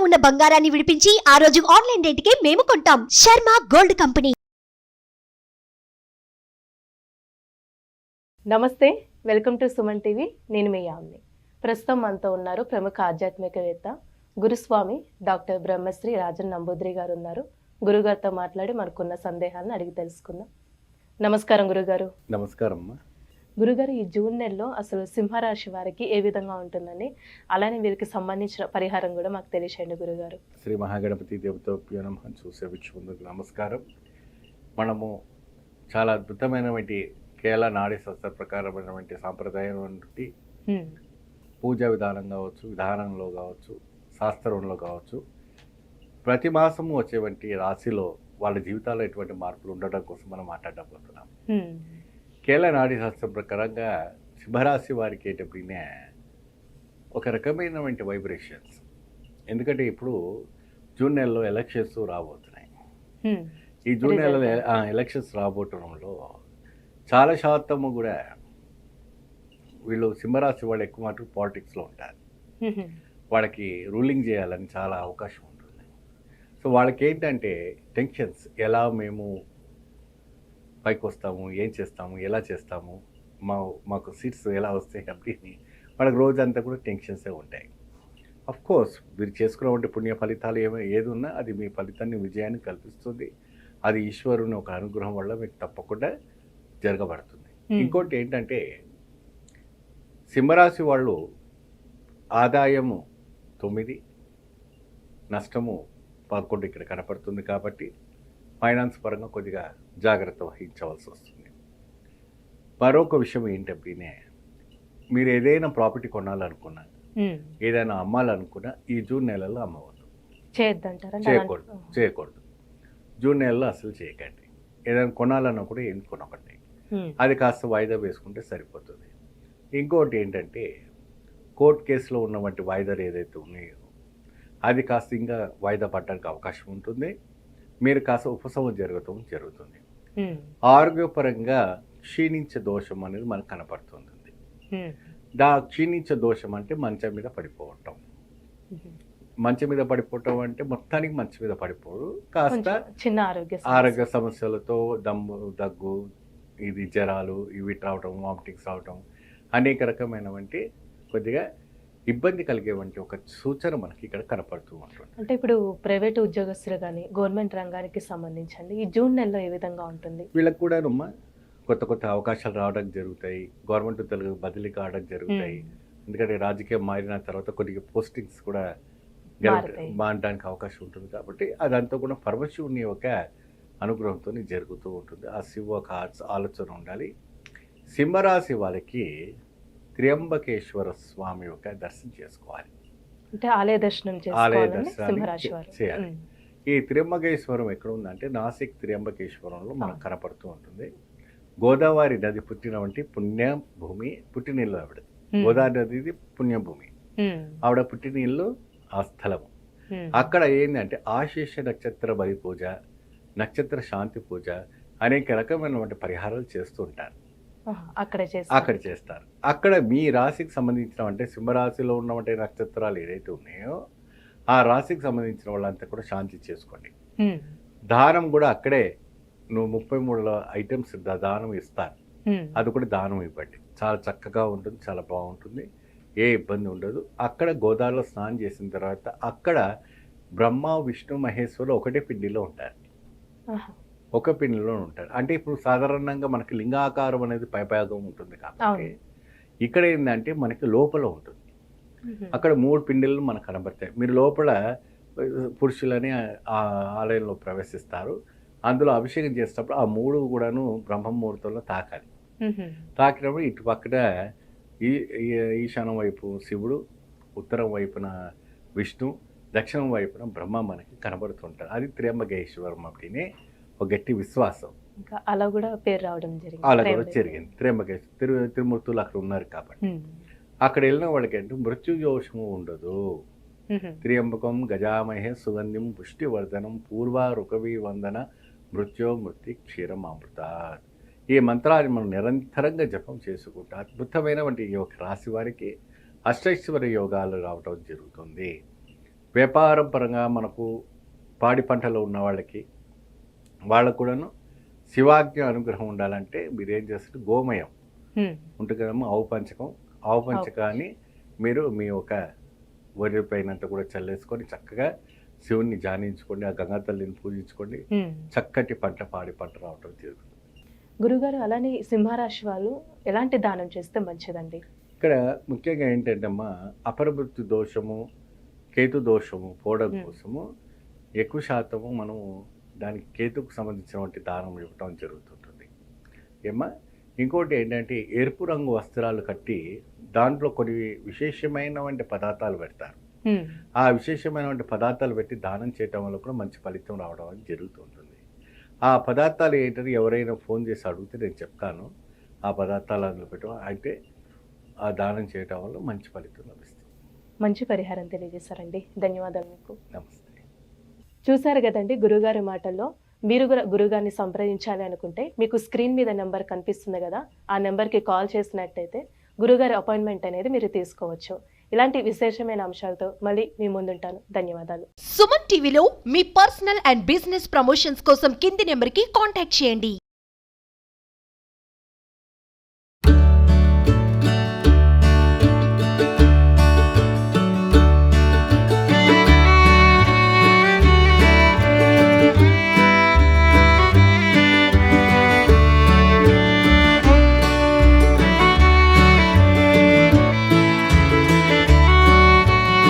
ఉన్న బంగారాన్ని విడిపించి ఆ రోజు ఆన్లైన్ రేటుకే మేము కొంటాం. Sharma gold company. నమస్తే, వెల్కమ్ టు సుమన్ టీవీ. నేను మీ యామ్ని. ప్రస్తుతం మనతో ఉన్నారు ప్రముఖ ఆధ్యాత్మికవేత్త గురుస్వామి డాక్టర్ బ్రహ్మశ్రీ రాజన్ నంబూద్రి గారు ఉన్నారు. గురుగారితో మాట్లాడి మనకున్న సందేహాలను అడిగి తెలుసుకుందాం. నమస్కారం గురుగారు. నమస్కారం అమ్మా. గురుగారు, ఈ జూన్ నెలలో అసలు సింహరాశి వారికి ఏ విధంగా ఉంటుందని, అలానే వీరికి సంబంధించిన పరిహారం కూడా మాకు తెలియచేయండి గురుగారు. శ్రీ మహాగణపతి దేవతోభ్యో నమః. చూసే వీక్షకులకు నమస్కారం. మనము చాలా అద్భుతమైనటువంటి కేరళ నాడీ శాస్త్ర ప్రకారమైనటువంటి సాంప్రదాయం వంటి పూజా విధానం కావచ్చు, విధానంలో కావచ్చు, శాస్త్రంలో కావచ్చు, ప్రతి మాసము వచ్చేటువంటి రాశిలో వాళ్ళ జీవితాల్లో ఎటువంటి మార్పులు ఉండడం కోసం మనం మాట్లాడబోతున్నాం. కేరళ నాడీ శాస్త్రం ప్రకారంగా సింహరాశి వారికి ఏంటంటే ఒక రకమైనటువంటి వైబ్రేషన్స్. ఎందుకంటే ఇప్పుడు జూన్ నెలలో ఎలక్షన్స్ రాబోతున్నాయి. ఈ జూన్ నెలలో ఎలక్షన్స్ రాబోవడంలో చాలా శాతము కూడా వీళ్ళు సింహరాశి వాళ్ళు ఎక్కువ మటుకు పాలిటిక్స్లో ఉంటారు. వాళ్ళకి రూలింగ్ చేయాలని చాలా అవకాశం ఉంటుంది. సో వాళ్ళకి ఏంటంటే టెన్షన్స్, ఎలా మేము పైకి వస్తాము, ఏం చేస్తాము, ఎలా చేస్తాము, మాకు సీట్స్ ఎలా వస్తాయి కాబట్టి వాళ్ళకి రోజంతా కూడా టెన్షన్సే ఉంటాయి. కోర్స్ మీరు చేసుకున్నటువంటి పుణ్య ఫలితాలు ఏది ఉన్నా అది మీ ఫలితాన్ని, విజయాన్ని కల్పిస్తుంది. అది ఈశ్వరుని ఒక అనుగ్రహం వల్ల మీకు తప్పకుండా జరగబడుతుంది. ఇంకోటి ఏంటంటే సింహరాశి వాళ్ళు ఆదాయము 9, నష్టము 11 ఇక్కడ కనపడుతుంది. కాబట్టి ఫైనాన్స్ పరంగా కొద్దిగా జాగ్రత్త వహించవలసి వస్తుంది. మరొక విషయం ఏంటంటే మీరు ఏదైనా ప్రాపర్టీ కొనాలనుకున్నా, ఏదైనా అమ్మాలనుకున్నా ఈ జూన్ నెలలో అమ్మవద్దు, చేయకూడదు. జూన్ నెలలో అసలు చేయకండి. ఏదైనా కొనాలన్నా కూడా ఏం కొనకండి. అది కాస్త వాయిదా వేసుకుంటే సరిపోతుంది. ఇంకోటి ఏంటంటే కోర్టు కేసులో ఉన్నటువంటి వాయిదాలు ఏదైతే ఉన్నాయో అది కాస్త ఇంకా వాయిదా పడడానికి అవకాశం ఉంటుంది. మీరు కాస్త ఉపశమనం జరుగుతుంది. ఆరోగ్యపరంగా క్షీణించే దోషం అనేది మనకు కనపడుతుంది. క్షీణించే దోషం అంటే మంచం మీద పడిపోవటం. మంచం మీద పడిపోవటం అంటే మొత్తానికి మంచం మీద పడిపోడు, కాస్త చిన్న ఆరోగ్య సమస్యలతో దగ్గు, ఇది జ్వరాలు ఇవి రావటం, వామిటింగ్స్ రావటం, అనేక రకమైనటువంటి కొద్దిగా ఇబ్బంది కలిగేవంటి ఒక సూచన మనకి ఇక్కడ కనపడుతూ ఉంటుంది. అంటే ఇప్పుడు ప్రైవేట్ ఉద్యోగస్తులు కానీ గవర్నమెంట్ రంగానికి సంబంధించండి ఈ జూన్ నెలలో ఏ విధంగా ఉంటుంది? వీళ్ళకి కూడా కొత్త కొత్త అవకాశాలు రావడం జరుగుతాయి. గవర్నమెంట్ తెలుగు బదిలీ కావడం జరుగుతాయి. ఎందుకంటే రాజకీయం మారిన తర్వాత కొద్దిగా పోస్టింగ్స్ కూడా మారడానికి అవకాశం ఉంటుంది. కాబట్టి అదంతా కూడా పరమశివుని యొక్క అనుగ్రహంతో జరుగుతూ ఉంటుంది. ఆ శివ ఒక ఆలోచన ఉండాలి. సింహరాశి వాళ్ళకి త్ర్యంబకేశ్వర స్వామి యొక్క దర్శనం చేసుకోవాలి. అంటే ఆలయ దర్శనం చేయాలి. ఈ త్ర్యంబకేశ్వరం ఎక్కడ ఉందంటే నాసిక్ త్ర్యంబకేశ్వరంలో మనకు కనపడుతూ ఉంటుంది. గోదావరి నది పుట్టినటువంటి పుణ్యభూమి, పుట్టినీళ్ళు ఆవిడ. గోదావరి నది పుణ్యభూమి, ఆవిడ పుట్టినీళ్ళు ఆ స్థలము. అక్కడ ఏంటంటే ఆశేష నక్షత్ర బలి పూజ, నక్షత్ర శాంతి పూజ, అనేక రకమైనటువంటి పరిహారాలు చేస్తూ ఉంటారు. అక్కడ చేస్తారు. అక్కడ మీ రాశికి సంబంధించిన అంటే సింహరాశిలో ఉన్నటువంటి నక్షత్రాలు ఏదైతే ఉన్నాయో ఆ రాశికి సంబంధించిన వాళ్ళంతా కూడా శాంతి చేసుకోండి. దానం కూడా అక్కడే 33 ఐటమ్స్ దానం ఇస్తారు. అది కూడా దానం ఇవ్వండి. చాలా చక్కగా ఉంటుంది, చాలా బాగుంటుంది, ఏ ఇబ్బంది ఉండదు. అక్కడ గోదావరిలో స్నానం చేసిన తర్వాత అక్కడ బ్రహ్మ, విష్ణు, మహేశ్వరులు ఒకటే పిండిలో ఉంటారు. ఒక పిండిలో ఉంటారు. అంటే ఇప్పుడు సాధారణంగా మనకి లింగాకారం అనేది పైభాగం ఉంటుంది కాబట్టి ఇక్కడ ఏంటంటే మనకి లోపల ఉంటుంది. అక్కడ 3 పిండిలు మనకు కనబడతాయి. మీరు లోపల పురుషులని ఆలయంలో ప్రవేశిస్తారు. అందులో అభిషేకం చేసేటప్పుడు ఆ 3 కూడాను బ్రహ్మముహూర్తంలో తాకాలి. తాకినప్పుడు ఇటు పక్కన ఈశాన్యం వైపు శివుడు, ఉత్తరం వైపున విష్ణు, దక్షిణం వైపున బ్రహ్మ మనకి కనబడుతుంటారు. అది త్ర్యంబకేశ్వరం అంటే ఒక గట్టి విశ్వాసం. అలా కూడా పేరు రావడం జరిగింది. త్ర్యంబకేశ్వర త్రిమూర్తులు అక్కడ ఉన్నారు కాబట్టి అక్కడ వెళ్ళిన వాళ్ళకి అంటే మృత్యుదోషము ఉండదు. త్ర్యంబకం గజామహే సుగంధిం పుష్టివర్ధనం పూర్వారుకవి వందన మృత్యు క్షీరం అమృత. ఈ మంత్రాన్ని మనం నిరంతరంగా జపం చేసుకుంటూ అద్భుతమైనటువంటి ఈ యొక్క రాశి వారికి అష్టైశ్వర్య యోగాలు రావడం జరుగుతుంది. వ్యాపారం పరంగా మనకు పాడి పంటలో ఉన్న వాళ్ళకు కూడాను శివాజ్ఞ అనుగ్రహం ఉండాలంటే మీరు ఏం చేస్తారు, గోమయం ఉంటుంది కదమ్మా, ఆవు పంచకాన్ని మీరు మీ ఒక వరి పైనంతా కూడా చల్లేసుకొని చక్కగా శివుణ్ణి ధ్యానించుకోండి, ఆ గంగా తల్లిని పూజించుకోండి, చక్కటి పాడి పంట రావటం జరుగుతుంది. గురుగారు, అలానే సింహరాశి వాళ్ళు ఎలాంటి దానం చేస్తే మంచిదండి? ఇక్కడ ముఖ్యంగా ఏంటంటే అమ్మా, అపరమృత్యు దోషము, కేతు దోషము పోవడం కోసము ఎక్కువ శాతము మనము దానికి కేతుకు సంబంధించినటువంటి దానం ఇవ్వటం జరుగుతుంటుంది ఏమ్మా. ఇంకోటి ఏంటంటే ఎరుపు రంగు వస్త్రాలు కట్టి దాంట్లో కొన్ని విశేషమైనటువంటి పదార్థాలు పెడతారు. ఆ విశేషమైనటువంటి పదార్థాలు పెట్టి దానం చేయటం వల్ల కూడా మంచి ఫలితం రావడం అనేది జరుగుతుంటుంది. ఆ పదార్థాలు ఏంటని ఎవరైనా ఫోన్ చేసి అడిగితే నేను చెప్తాను. ఆ పదార్థాలు అందులో పెట్టడం అయితే ఆ దానం చేయటం వల్ల మంచి ఫలితం లభిస్తుంది. మంచి పరిహారం తెలియజేశారండి, ధన్యవాదాలు మీకు. నమస్తే. చూసారు కదండి గురుగారి మాటల్లో. మీరు కూడా గురుగారిని సంప్రదించాలి అనుకుంటే మీకు స్క్రీన్ మీద నెంబర్ కనిపిస్తుంది కదా, ఆ నెంబర్కి కాల్ చేసినట్టయితే గురుగారి అపాయింట్మెంట్ అనేది మీరు తీసుకోవచ్చు. ఇలాంటి విశేషమైన అంశాలతో మళ్ళీ మీ ముందుంటాను. ధన్యవాదాలు. సుమన్ టీవీలో మీ పర్సనల్ అండ్ బిజినెస్ ప్రమోషన్స్ కోసం కింది నెంబర్కి కాంటాక్ట్ చేయండి.